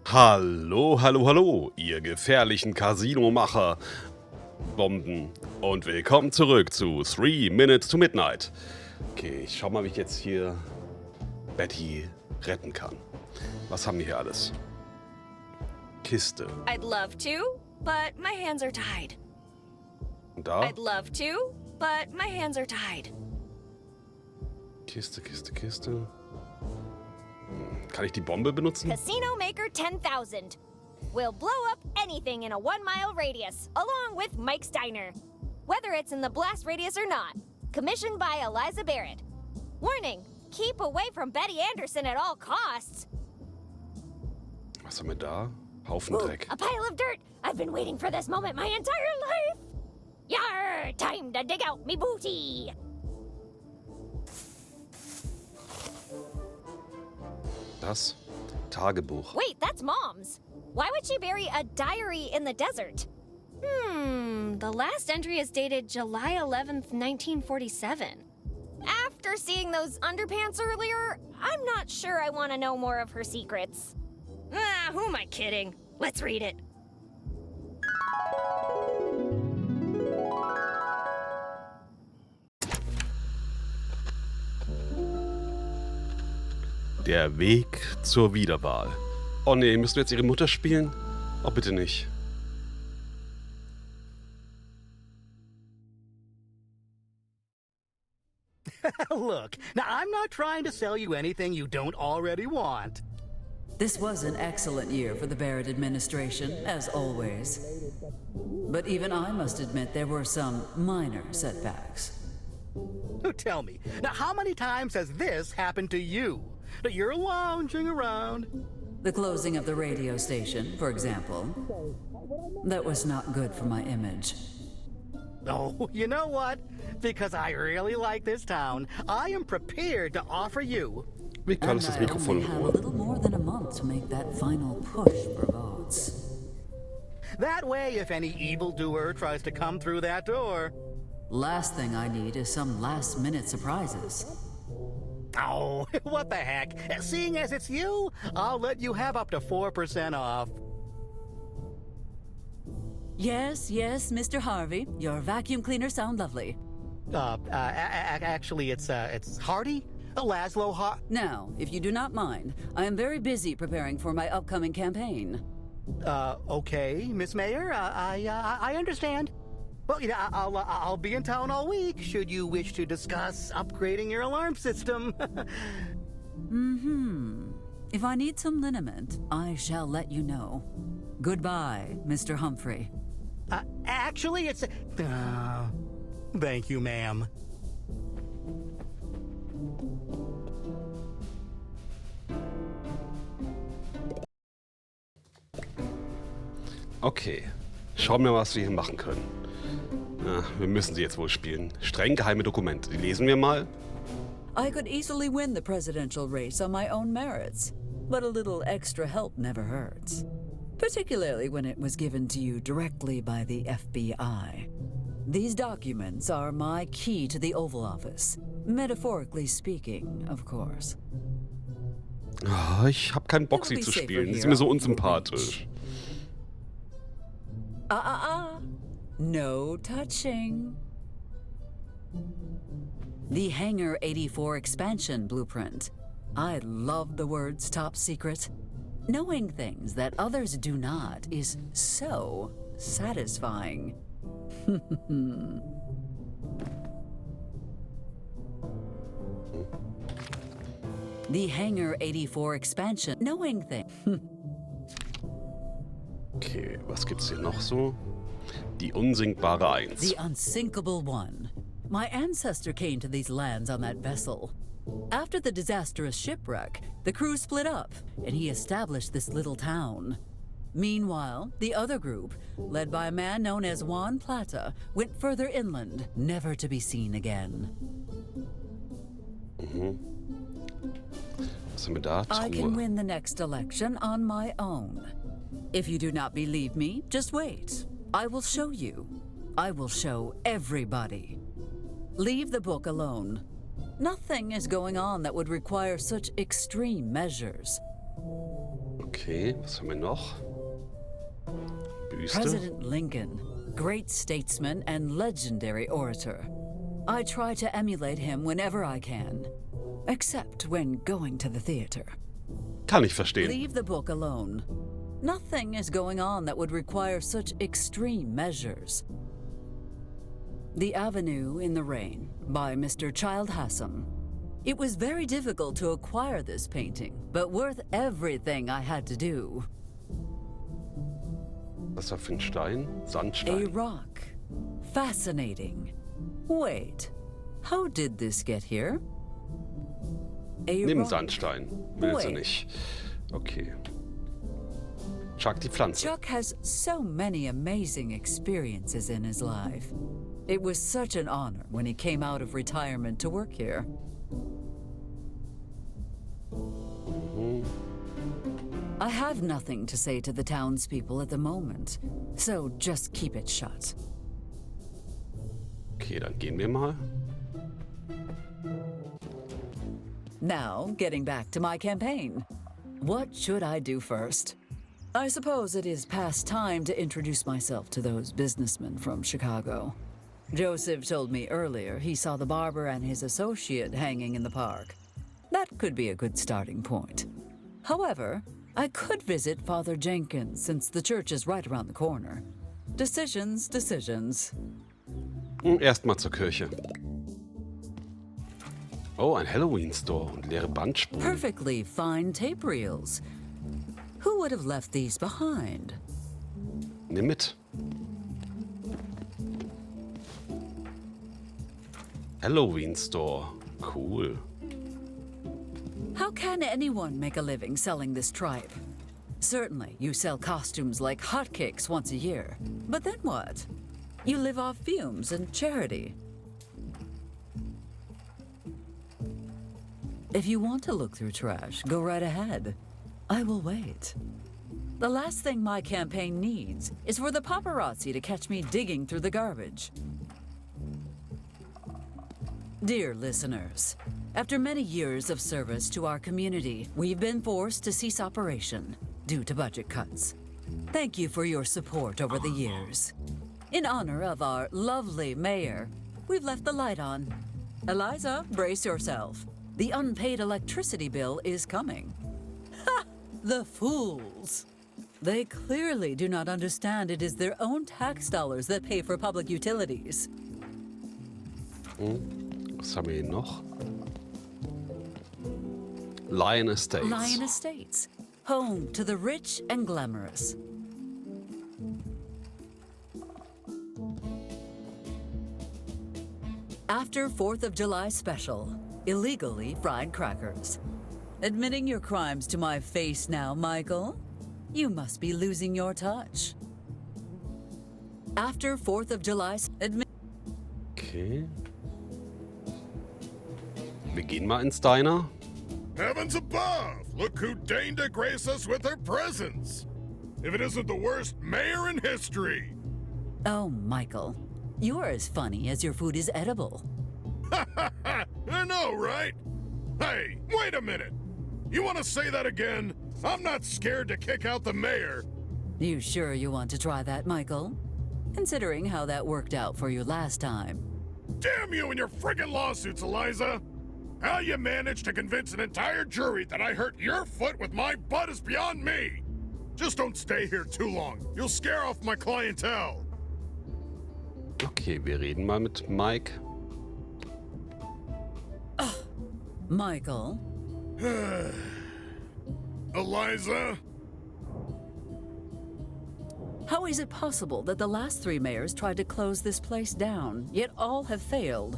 Hallo, hallo, hallo, ihr gefährlichen Casinomacher, Bomben und willkommen zurück zu 3 Minutes to Midnight. Okay, ich schau mal, wie ich jetzt hier Betty retten kann. Was haben wir hier alles? Kiste. I'd love to, but my hands are tied. Und da? I'd love to, but my hands are tied. Kiste, Kiste, Kiste. Kann ich die Bombe benutzen? Casino Maker 10,000. Will blow up anything in a 1-mile radius, along with Mike's Diner. Whether it's in the blast radius or not. Commissioned by Eliza Barrett. Warning, keep away from Betty Anderson at all costs. Was haben wir da? Haufen Dreck. A pile of dirt. I've been waiting for this moment my entire life. Yar, time to dig out me booty. Das Tagebuch. Wait, that's Mom's. Why would she bury a diary in the desert? The last entry is dated July 11th, 1947. After seeing those underpants earlier, I'm not sure I want to know more of her secrets. Who am I kidding? Let's read it. Der Weg zur Wiederwahl. Oh nee, müssen wir jetzt ihre Mutter spielen? Oh, bitte nicht. Look, now I'm not trying to sell you anything you don't already want. This was an excellent year for the Barrett administration, as always. But even I must admit there were some minor setbacks. Tell me, now how many times has this happened to you? That you're lounging around. The closing of the radio station, for example. That was not good for my image. Oh, you know what? Because I really like this town, I am prepared to offer you. Wie kann das And I Mikrofon only in have a Ruhe? little more than a month to make that final push for votes. That way, if any evildoer tries to come through that door. Last thing I need is some last-minute surprises. Oh, what the heck? Seeing as it's you, I'll let you have up to 4% off. Yes, Mr. Harvey. Your vacuum cleaners sound lovely. Actually, it's Hardy? Laszlo Now, if you do not mind, I am very busy preparing for my upcoming campaign. Okay, Miss Mayor, I understand. Well, yeah, I'll be in town all week, should you wish to discuss upgrading your alarm system. If I need some liniment, I shall let you know. Goodbye, Mr. Humphrey. Actually, it's... thank you, ma'am. Okay, schauen wir mal, was wir hier machen können. Wir müssen sie jetzt wohl spielen. Streng geheime Dokumente. Die lesen wir mal. I could easily win the presidential race on my own merits, but a little extra help never hurts. Particularly when it was given to you directly by the FBI. These documents are my key to the Oval Office. Metaphorically speaking, of course. Ich habe keinen Bock, sie zu spielen. Sie ist mir so unsympathisch. No touching. The Hangar 84 expansion blueprint. I love the words top secret. Knowing things that others do not is so satisfying. The Hangar 84 expansion. Knowing things. Okay, was gibt's hier noch so? Die unsinkbare Eins. The unsinkable one. My ancestor came to these lands on that vessel. After the disastrous shipwreck, the crew split up, and he established this little town. Meanwhile, the other group, led by a man known as Juan Plata, went further inland, never to be seen again. Was haben wir da? I can Truhe. win the next election on my own. If you do not believe me, just wait. I will show you. I will show everybody. Leave the book alone. Nothing is going on that would require such extreme measures. Okay. Okay, was haben wir noch? Büste. President Lincoln, great statesman and legendary orator. I try to emulate him whenever I can, except when going to the theater. Kann ich verstehen. Leave the book alone. Nothing is going on that would require such extreme measures. The Avenue in the Rain by Mr. Childhassam. It was very difficult to acquire this painting, but worth everything I had to do. Was war für ein Stein? A Sandstein. rock. Fascinating. Wait, how did this get here? A Nimm rock. Sandstein. Will sie Wait. nicht. Okay. Chuck die Pflanze. Chuck has so many amazing experiences in his life. It was such an honor when he came out of retirement to work here. I have nothing to say to the townspeople at the moment, so just keep it shut. Okay, dann gehen wir mal. Now, getting back to my campaign. What should I do first? I suppose it is past time to introduce myself to those businessmen from Chicago. Joseph told me earlier he saw the barber and his associate hanging in the park. That could be a good starting point. However, I could visit Father Jenkins since the church is right around the corner. Decisions, decisions. Erstmal zur Kirche. Oh, ein Halloween-Store und leere Bandspuren. Perfectly fine tape reels. Who would have left these behind? Nimm mit. Halloween-Store. Cool. How can anyone make a living selling this tripe? Certainly, you sell costumes like hotcakes once a year. But then what? You live off fumes and charity. If you want to look through trash, go right ahead. I will wait. The last thing my campaign needs is for the paparazzi to catch me digging through the garbage. Dear listeners, after many years of service to our community, we've been forced to cease operation due to budget cuts. Thank you for your support over the years. In honor of our lovely mayor, we've left the light on. Eliza, brace yourself. The unpaid electricity bill is coming. Ha! The fools! They clearly do not understand it is their own tax dollars that pay for public utilities. Was haben wir hier noch? Lion Estates. Lion Estates, home to the rich and glamorous. After 4th of July special, illegally fried crackers. Admitting your crimes to my face now, Michael? You must be losing your touch. After 4th of July, Okay. Wir gehen mal ins Diner. Heavens above! Look who deigned to grace us with her presence! If it isn't the worst mayor in history! Oh, Michael, you're as funny as your food is edible. I know, right? Hey, wait a minute! You want to say that again? I'm not scared to kick out the mayor! You sure you want to try that, Michael? Considering how that worked out for you last time. Damn you and your friggin' lawsuits, Eliza! How you managed to convince an entire jury that I hurt your foot with my butt is beyond me! Just don't stay here too long. You'll scare off my clientele. Okay, wir reden mal mit Mike. Michael? Eliza? How is it possible that the last 3 mayors tried to close this place down, yet all have failed?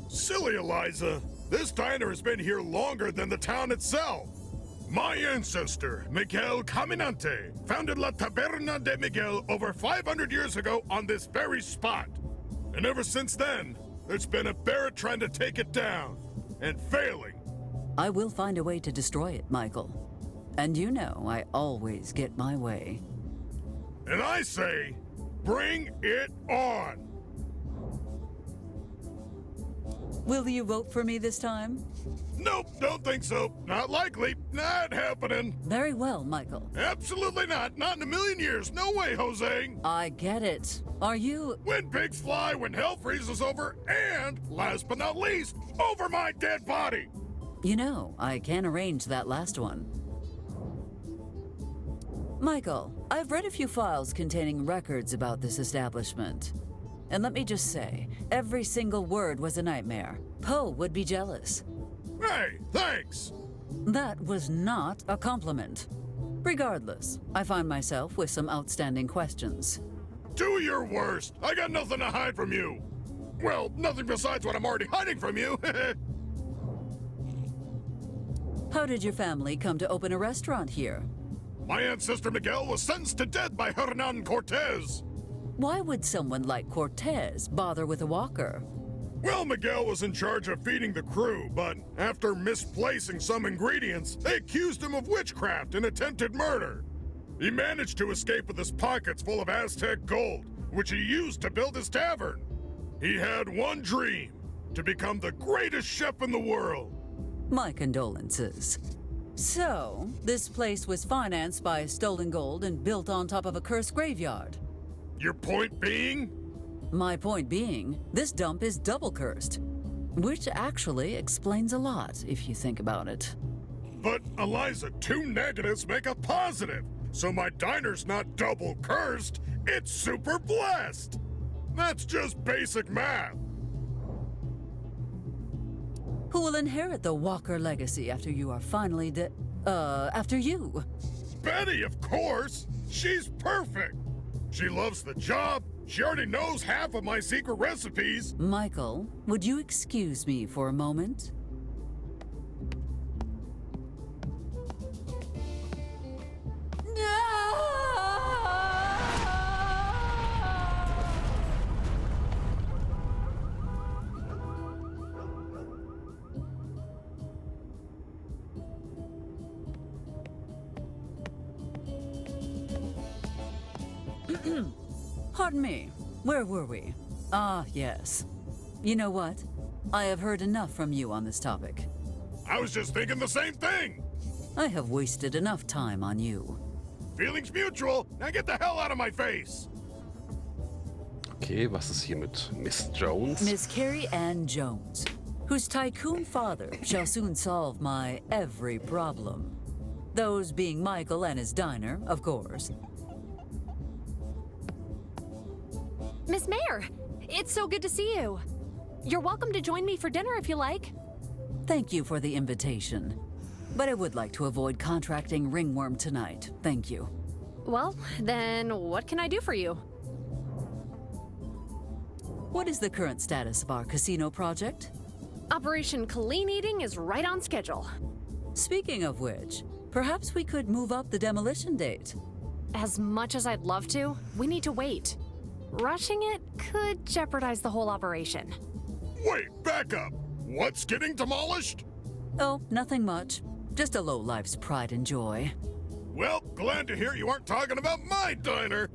Silly Eliza! This diner has been here longer than the town itself! My ancestor, Miguel Caminante, founded La Taberna de Miguel over 500 years ago on this very spot. And ever since then, there's been a Barrett trying to take it down, and failing. I will find a way to destroy it, Michael. And you know I always get my way. And I say, bring it on! Will you vote for me this time? Nope, don't think so. Not likely. Not happening. Very well, Michael. Absolutely not. Not in a million years. No way, Jose. I get it. Are you... When pigs fly, when hell freezes over, and, last but not least, over my dead body. You know, I can arrange that last one. Michael, I've read a few files containing records about this establishment. And let me just say, every single word was a nightmare. Poe would be jealous. Hey, thanks. That was not a compliment. Regardless, I find myself with some outstanding questions. Do your worst. I got nothing to hide from you. Well, nothing besides what I'm already hiding from you. How did your family come to open a restaurant here? My ancestor Miguel was sentenced to death by Hernan Cortez. Why would someone like Cortez bother with a walker? Well, Miguel was in charge of feeding the crew, but after misplacing some ingredients, they accused him of witchcraft and attempted murder. He managed to escape with his pockets full of Aztec gold, which he used to build his tavern. He had one dream, to become the greatest chef in the world. My condolences. So, this place was financed by stolen gold and built on top of a cursed graveyard. Your point being? My point being, this dump is double cursed. Which actually explains a lot, if you think about it. But, Eliza, 2 negatives make a positive. So my diner's not double cursed, it's super blessed. That's just basic math. Who will inherit the Walker legacy after you are finally after you? Betty, of course. She's perfect. She loves the job. She already knows half of my secret recipes. Michael, would you excuse me for a moment? Pardon me, where were we? Ah, yes. You know what? I have heard enough from you on this topic. I was just thinking the same thing. I have wasted enough time on you. Feelings mutual. Now get the hell out of my face. Okay, was ist hier mit Miss Jones? Miss Carrie Ann Jones, whose tycoon father shall soon solve my every problem. Those being Michael and his diner, of course. Miss Mayor, it's so good to see you. You're welcome to join me for dinner if you like. Thank you for the invitation. But I would like to avoid contracting ringworm tonight. Thank you. Well, then what can I do for you? What is the current status of our casino project? Operation Clean Eating is right on schedule. Speaking of which, perhaps we could move up the demolition date. As much as I'd love to, we need to wait. Rushing it could jeopardize the whole operation. Wait, back up. What's getting demolished? Oh, nothing much. Just a lowlife's pride and joy. Well, glad to hear you aren't talking about my diner.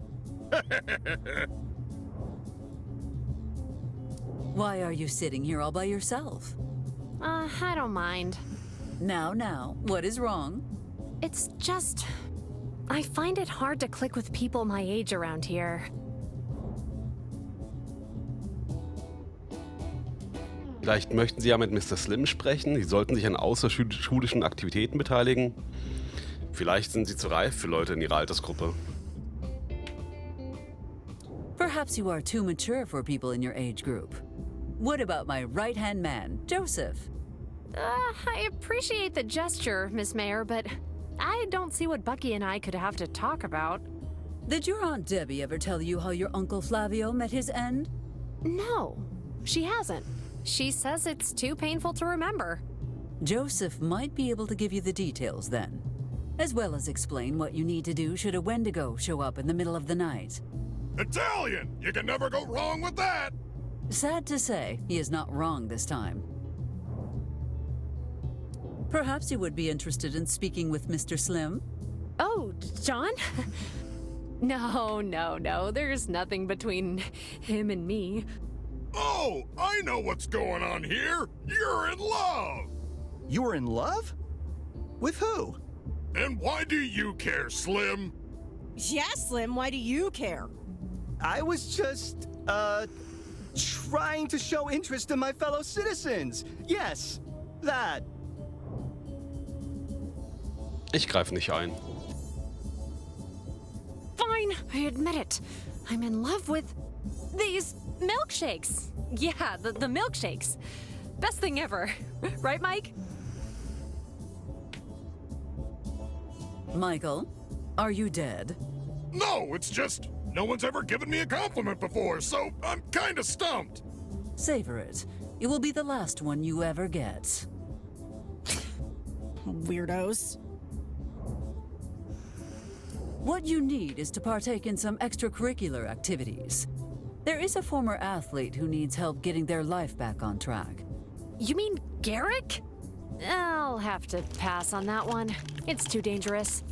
Why are you sitting here all by yourself? I don't mind. Now, what is wrong? It's just... I find it hard to click with people my age around here. Vielleicht möchten Sie ja mit Mr. Slim sprechen. Sie sollten sich an außerschulischen Aktivitäten beteiligen. Vielleicht sind Sie zu reif für Leute in Ihrer Altersgruppe. Perhaps you are too mature for people in your age group. What about my right-hand man, Joseph? I appreciate the gesture, Miss Mayor, but I don't see what Bucky and I could have to talk about. Did your Aunt Debbie ever tell you how your Uncle Flavio met his end? No, she hasn't. She says it's too painful to remember. Joseph might be able to give you the details then, as well as explain what you need to do should a Wendigo show up in the middle of the night. Italian! You can never go wrong with that! Sad to say, he is not wrong this time. Perhaps you would be interested in speaking with Mr. Slim? Oh, John? No, there's nothing between him and me. Oh, I know what's going on here. You're in love. You were in love? With who? And why do you care, Slim? Yeah, Slim, why do you care? I was just, trying to show interest in my fellow citizens. Yes, that. Ich greife nicht ein. Fine, I admit it. I'm in love with these milkshakes. Yeah, the milkshakes. Best thing ever. Right, Mike? Michael, are you dead? No, it's just no one's ever given me a compliment before, so I'm kind of stumped. Savor it. It will be the last one you ever get. Weirdos. What you need is to partake in some extracurricular activities. There is a former athlete who needs help getting their life back on track. You mean Garrick? I'll have to pass on that one. It's too dangerous.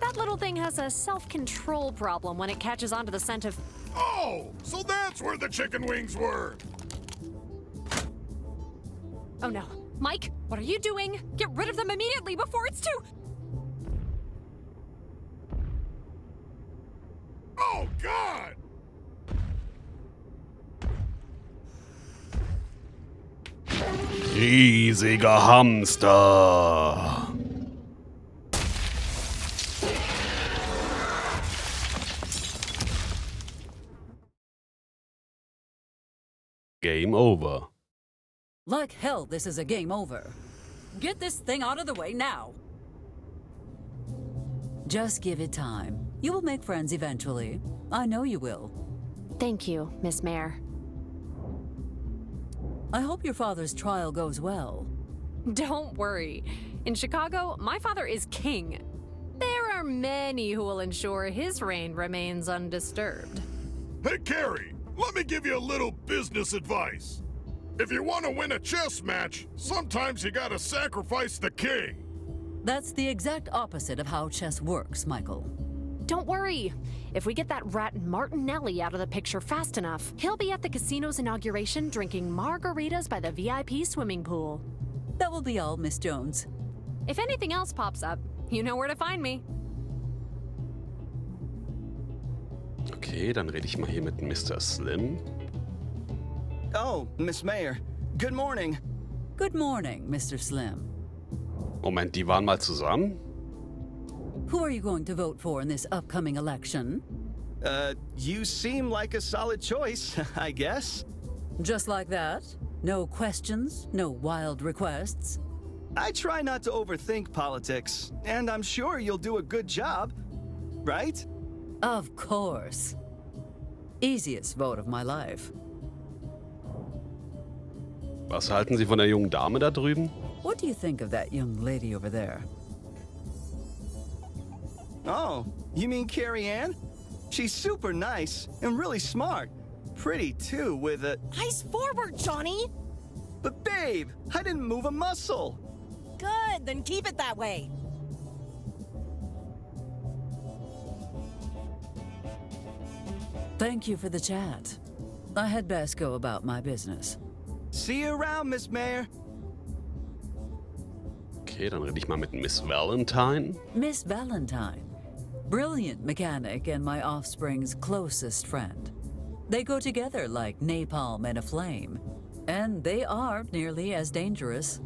That little thing has a self-control problem when it catches onto the scent of... Oh, so that's where the chicken wings were. Oh no. Mike, what are you doing? Get rid of them immediately before it's too... Oh, God! Riesiger Hamster. Game over. Like hell, this is a game over. Get this thing out of the way now. Just give it time. You will make friends eventually. I know you will. Thank you, Miss Mayor. I hope your father's trial goes well. Don't worry. In Chicago, my father is king. There are many who will ensure his reign remains undisturbed. Hey, Carrie, let me give you a little business advice. If you want to win a chess match, sometimes you gotta sacrifice the king. That's the exact opposite of how chess works, Michael. Don't worry. If we get that rat Martinelli out of the picture fast enough, he'll be at the casino's inauguration drinking margaritas by the VIP swimming pool. That will be all, Miss Jones. If anything else pops up, you know where to find me. Okay, dann rede ich mal hier mit Mr. Slim. Oh, Miss Mayor. Good morning. Good morning, Mr. Slim. Moment, die waren mal zusammen? Who are you going to vote for in this upcoming election? You seem like a solid choice, I guess. Just like that? No questions? No wild requests? I try not to overthink politics, and I'm sure you'll do a good job, right? Of course. Easiest vote of my life. Was halten Sie von der jungen Dame da drüben? What do you think of that young lady over there? Oh, you mean Carrie Ann? She's super nice and really smart. Pretty, too, with a... Eyes forward, Johnny! But babe, I didn't move a muscle. Good, then keep it that way. Thank you for the chat. I had best go about my business. See you around, Miss Mayor. Okay, dann rede ich mal mit Miss Valentine. Miss Valentine. Brilliant mechanic and my offspring's closest friend. They go together like napalm and a flame. And they are nearly as dangerous.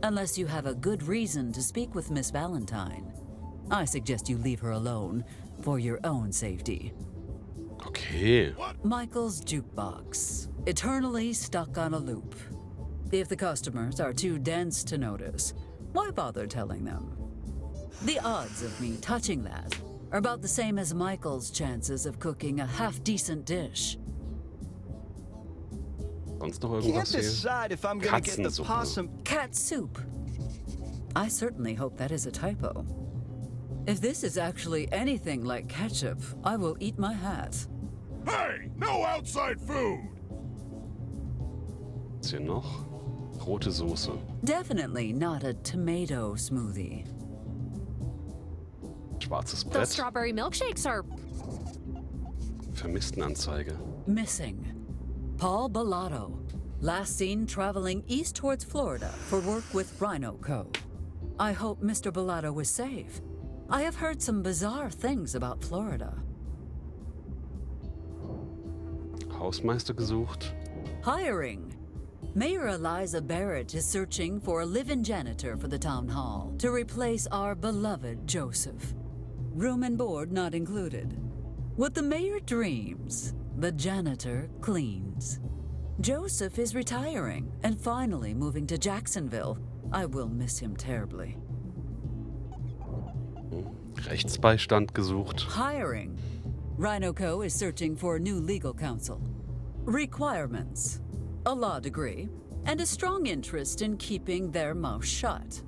Unless you have a good reason to speak with Miss Valentine. I suggest you leave her alone for your own safety. Okay. Michael's jukebox. Eternally stuck on a loop. If the customers are too dense to notice, why bother telling them? The odds of me touching that are about the same as Michael's chances of cooking a half-decent dish. Sonst noch Can't irgendwas hier? decide if I'm gonna get the Katzensuppe. possum... Cat soup. I certainly hope that is a typo. If this is actually anything like ketchup, I will eat my hat. Hey, no outside food! Was hier noch? Rote Soße. Definitely not a tomato smoothie. Schwarzes Those Brett. strawberry milkshakes are... Vermisstenanzeige. Missing. Paul Bellotto, last seen traveling east towards Florida for work with Rhino Co. I hope Mr. Bellotto was safe. I have heard some bizarre things about Florida. Hausmeister gesucht. Hiring. Mayor Eliza Barrett is searching for a live-in janitor for the town hall to replace our beloved Joseph. Room and board not included. What the mayor dreams, the janitor cleans. Joseph is retiring and finally moving to Jacksonville. I will miss him terribly. Rechtsbeistand gesucht. Hiring. Rhino Co. is searching for a new legal counsel. Requirements. A law degree, and a strong interest in keeping their mouth shut.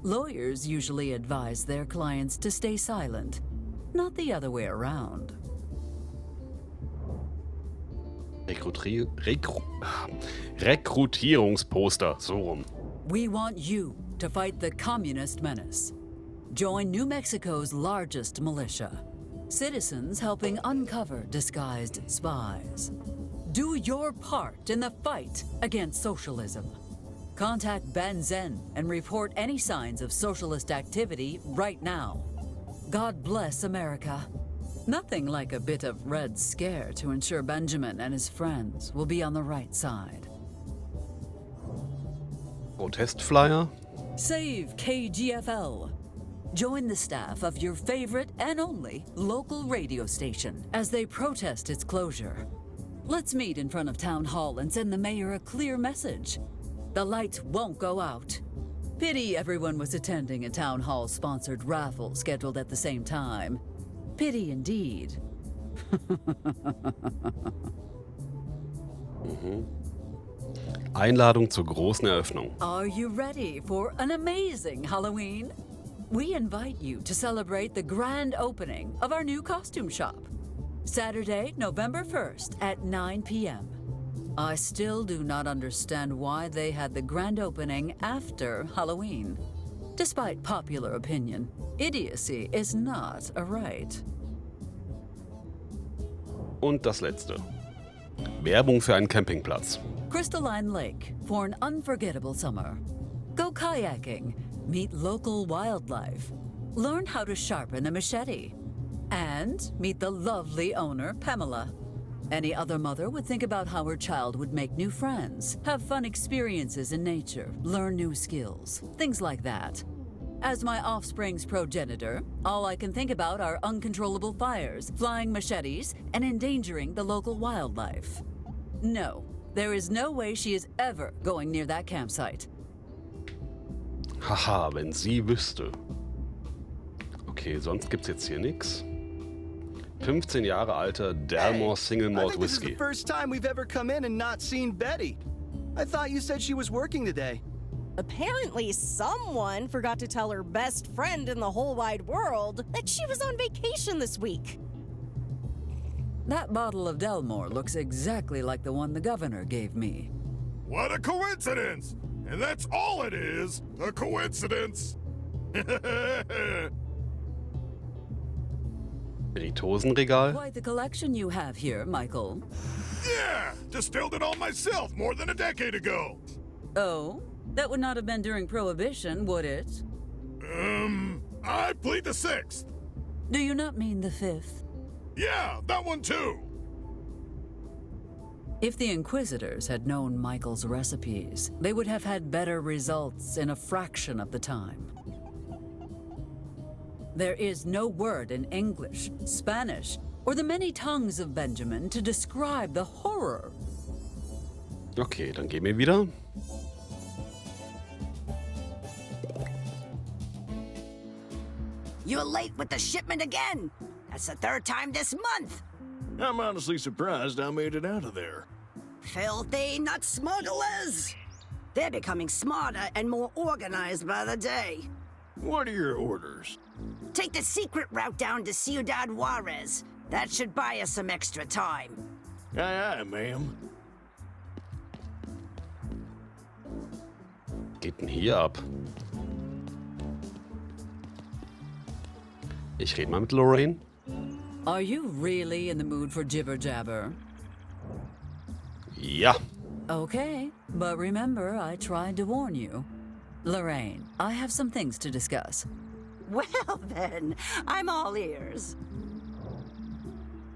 Lawyers usually advise their clients to stay silent, not the other way around. Rekrutierungsposter, so rum. We want you to fight the communist menace. Join New Mexico's largest militia. Citizens helping uncover disguised spies. Do your part in the fight against socialism. Contact Ben Zen and report any signs of socialist activity right now. God bless America. Nothing like a bit of Red Scare to ensure Benjamin and his friends will be on the right side. Protestflyer. Save KGFL. Join the staff of your favorite and only local radio station as they protest its closure. Let's meet in front of Town Hall and send the mayor a clear message. The lights won't go out. Pity everyone was attending a Town Hall-sponsored raffle scheduled at the same time. Pity indeed. Einladung zur großen Eröffnung. Are you ready for an amazing Halloween? We invite you to celebrate the grand opening of our new costume shop. Saturday, November 1st at 9 p.m. I still do not understand why they had the grand opening after Halloween. Despite popular opinion, idiocy is not a right. Und das letzte. Werbung für einen Campingplatz. Crystalline Lake for an unforgettable summer. Go kayaking, meet local wildlife, learn how to sharpen a machete, and meet the lovely owner, Pamela. Any other mother would think about how her child would make new friends, have fun experiences in nature, learn new skills, things like that. As my offspring's progenitor, all I can think about are uncontrollable fires, flying machetes, and endangering the local wildlife. No, there is no way she is ever going near that campsite. Haha, wenn sie wüsste. Okay, sonst gibt's jetzt hier nix. 15 Jahre alter Dalmore Single Malt I think this is Whiskey. the first time we've ever come in and not seen Betty. I thought you said she was working today. Apparently, someone forgot to tell her best friend in the whole wide world that she was on vacation this week. That bottle of Delmore looks exactly like the one the governor gave me. What a coincidence! And that's all it is, a coincidence. Spiritosenregal. Quite the collection you have here, Michael. Yeah, distilled it all myself more than a decade ago. Oh? That would not have been during Prohibition, would it? I plead the 6th. Do you not mean the 5th? Yeah, that one too. If the Inquisitors had known Michael's recipes, they would have had better results in a fraction of the time. There is no word in English, Spanish, or the many tongues of Benjamin to describe the horror. Okay, dann gehen wir wieder. You're late with the shipment again. That's the 3rd time this month. I'm honestly surprised I made it out of there. Filthy nut smugglers. They're becoming smarter and more organized by the day. What are your orders? Take the secret route down to Ciudad Juarez. That should buy us some extra time. Aye, aye, ma'am. Geht denn hier ab? Ich rede mal mit Lorraine. Are you really in the mood for jibber-jabber? Ja. Okay, but remember, I tried to warn you. Lorraine, I have some things to discuss. Well then, I'm all ears.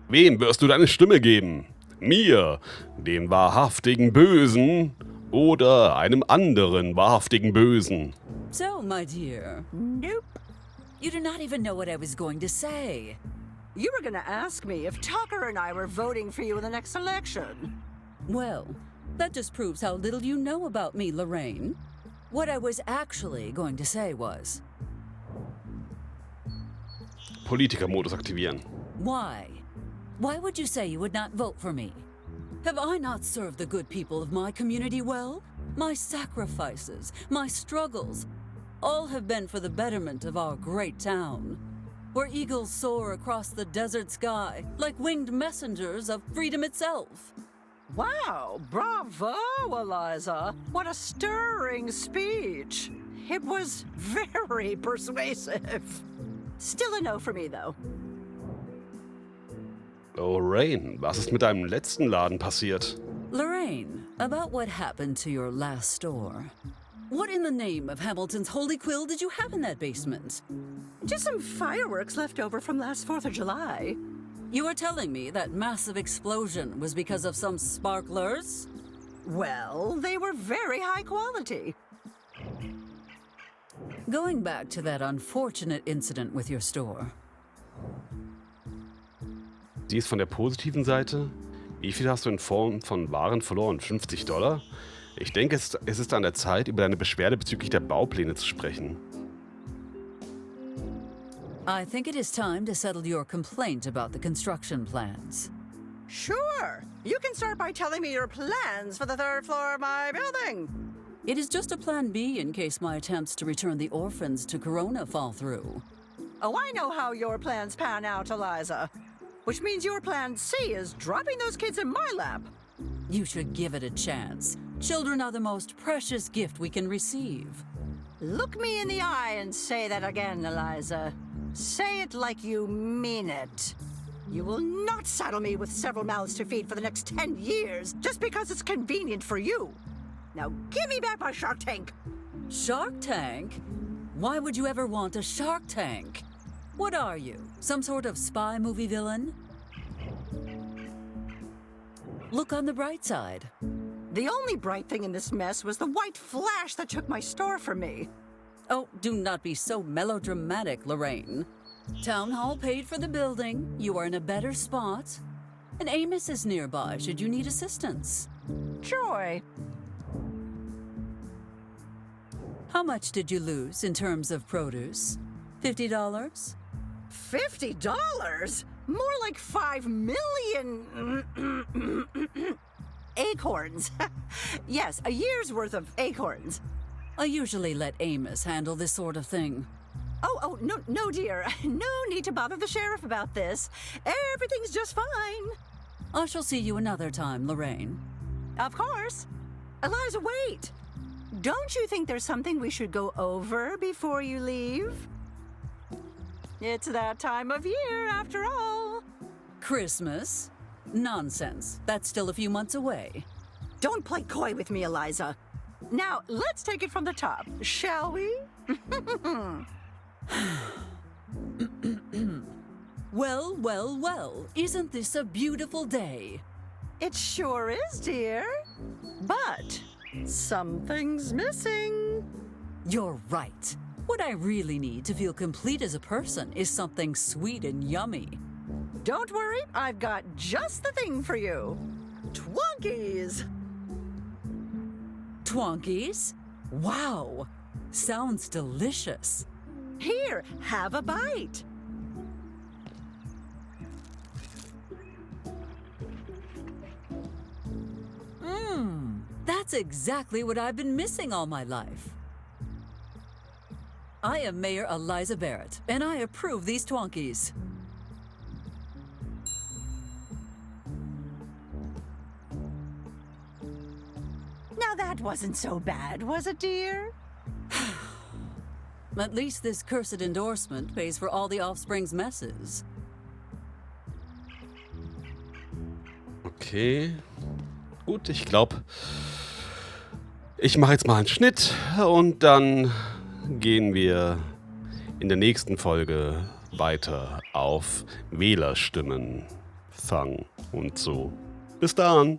Wem wirst du deine Stimme geben? Mir, dem wahrhaftigen Bösen, oder einem anderen wahrhaftigen Bösen? So, my dear. Nope. You do not even know what I was going to say. You were gonna ask me if Tucker and I were voting for you in the next election. Well, that just proves how little you know about me, Lorraine. What I was actually going to say was... Politikermodus aktivieren. Why? Why would you say you would not vote for me? Have I not served the good people of my community well? My sacrifices, my struggles, all have been for the betterment of our great town, where eagles soar across the desert sky like winged messengers of freedom itself. Wow, bravo, Eliza. What a stirring speech. It was very persuasive. Still a no for me, though. Lorraine, was ist mit deinem letzten Laden passiert? Lorraine, about what happened to your last store. What in the name of Hamilton's Holy Quill did you have in that basement? Just some fireworks left over from last 4th of July. You are telling me that massive explosion was because of some sparklers? Well, they were very high quality. Going back to that unfortunate incident with your store. Sie ist von der positiven Seite. Wie viel hast du in Form von Waren verloren? $50? Ich denke, es ist an der Zeit, über deine Beschwerde bezüglich der Baupläne zu sprechen. I think it is time to settle your complaint about the construction plans. Sure. You can start by telling me your plans for the 3rd floor of my building. It is just a plan B in case my attempts to return the orphans to Corona fall through. Oh, I know how your plans pan out, Eliza. Which means your plan C is dropping those kids in my lap. You should give it a chance. Children are the most precious gift we can receive. Look me in the eye and say that again, Eliza. Say it like you mean it. You will not saddle me with several mouths to feed for the next 10 years just because it's convenient for you. Now give me back my Shark Tank. Shark Tank? Why would you ever want a Shark Tank? What are you, some sort of spy movie villain? Look on the bright side. The only bright thing in this mess was the white flash that took my store from me. Oh, do not be so melodramatic, Lorraine. Town Hall paid for the building. You are in a better spot. And Amos is nearby should you need assistance. Joy. How much did you lose in terms of produce? $50? $50? More like 5 million acorns. Yes, a year's worth of acorns. I usually let Amos handle this sort of thing. Oh, no, dear. No need to bother the sheriff about this. Everything's just fine. I shall see you another time, Lorraine. Of course. Eliza, wait. Don't you think there's something we should go over before you leave? It's that time of year, after all. Christmas? Nonsense. That's still a few months away. Don't play coy with me, Eliza. Now, let's take it from the top, shall we? Well, isn't this a beautiful day? It sure is, dear. But something's missing. You're right. What I really need to feel complete as a person is something sweet and yummy. Don't worry, I've got just the thing for you. Twonkies! Twonkies? Wow! Sounds delicious. Here, have a bite. That's exactly what I've been missing all my life. I am Mayor Eliza Barrett, and I approve these Twonkies. Now that wasn't so bad, was it, dear? At least this cursed endorsement pays for all the offspring's messes. Okay. Gut, ich glaube, ich mache jetzt mal einen Schnitt und dann gehen wir in der nächsten Folge weiter auf Wählerstimmen, Fang und so. Bis dann!